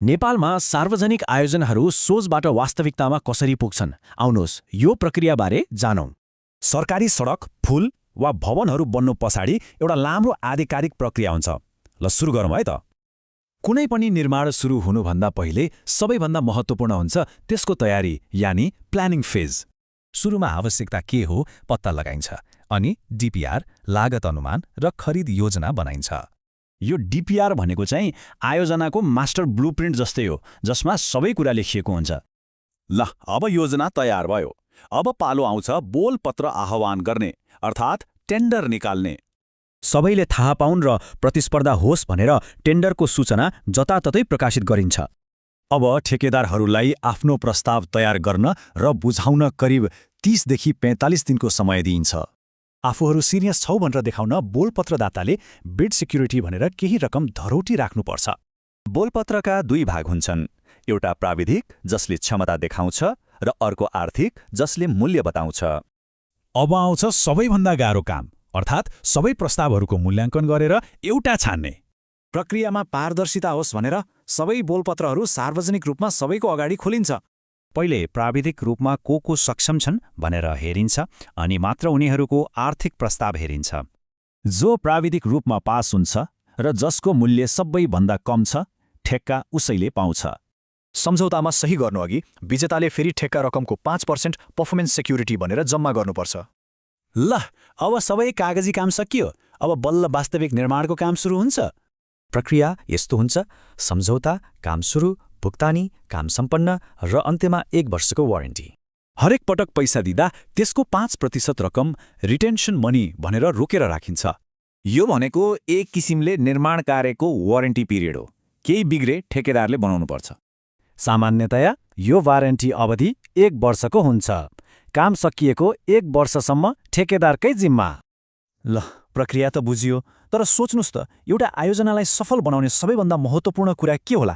नेपालमा सार्वजनिक आयोजनहरू सोचबाट वास्तविकतामा कसरी पुग्छन्? आउनुहोस् यो प्रक्रियाबारे जानौं। सरकारी सडक, पुल वा भवनहरू बन्नु पछाडि एउटा लाम्रो आधिकारिक प्रक्रिया हुन्छ। ल सुरु गरौँ है त। कुनै पनि निर्माण सुरु हुनुभन्दा पहिले सबैभन्दा महत्त्वपूर्ण हुन्छ त्यसको तयारी, यानी प्लानिङ फेज। सुरुमा आवश्यकता के हो पत्ता लगाइन्छ, अनि डिपिआर, लागत अनुमान र खरिद योजना बनाइन्छ। यो डिपिआर भनेको चाहिँ आयोजनाको मास्टर ब्लुप्रिन्ट जस्तै हो, जसमा सबै कुरा लेखिएको हुन्छ। ल अब योजना तयार भयो। अब पालो आउँछ बोलपत्र आह्वान गर्ने, अर्थात् टेन्डर निकाल्ने। सबैले थाहा पाउन् र प्रतिस्पर्धा होस् भनेर टेन्डरको सूचना जताततै प्रकाशित गरिन्छ। अब ठेकेदारहरूलाई आफ्नो प्रस्ताव तयार गर्न र बुझाउन करिब 30 देखि 45 दिनको समय दिइन्छ। आफूहरू सिरियस छौ भनेर देखाउन बोलपत्रदाताले बिड सिक्युरिटी भनेर केही रकम धरोटी राख्नुपर्छ। बोलपत्रका दुई भाग हुन्छन्, एउटा प्राविधिक जसले क्षमता देखाउँछ र अर्को आर्थिक जसले मूल्य बताउँछ। अब आउँछ सबैभन्दा गाह्रो काम, अर्थात् सबै प्रस्तावहरूको मूल्याङ्कन गरेर एउटा छान्ने। प्रक्रियामा पारदर्शिता होस् भनेर सबै बोलपत्रहरू सार्वजनिक रूपमा सबैको अगाडि खोलिन्छ। पहिले प्राविधिक रूपमा को सक्षम छन् भनेर हेरिन्छ, अनि मात्र उनीहरूको आर्थिक प्रस्ताव हेरिन्छ। जो प्राविधिक रूपमा पास हुन्छ र जसको मूल्य सबैभन्दा कम छ, ठेक्का उसैले पाउँछ। सम्झौतामा सही गर्नुअघि विजेताले फेरि ठेक्का रकमको 5% पर्फर्मेन्स सेक्युरिटी भनेर जम्मा गर्नुपर्छ। ल अब सबै कागजी काम सकियो। अब बल्ल वास्तविक निर्माणको काम सुरु हुन्छ। प्रक्रिया यस्तो हुन्छ: सम्झौता, काम सुरु, भुक्तानी, काम सम्पन्न र अन्त्यमा 1 वर्षको वारेन्टी। हरेक पटक पैसा दिँदा त्यसको 5% रकम रिटेन्सन मनी भनेर रोकेर राखिन्छ। यो भनेको एक किसिमले निर्माण कार्यको वारेन्टी पिरियड हो। केही बिग्रे ठेकेदारले बनाउनुपर्छ। सामान्यतया यो वारेन्टी अवधि 1 वर्षको हुन्छ। काम सकिएको 1 वर्षसम्म ठेकेदारकै जिम्मा। ल प्रक्रिया त बुझियो, तर सोच्नुस् त एउटा आयोजनालाई सफल बनाउने सबैभन्दा महत्त्वपूर्ण कुरा के होला?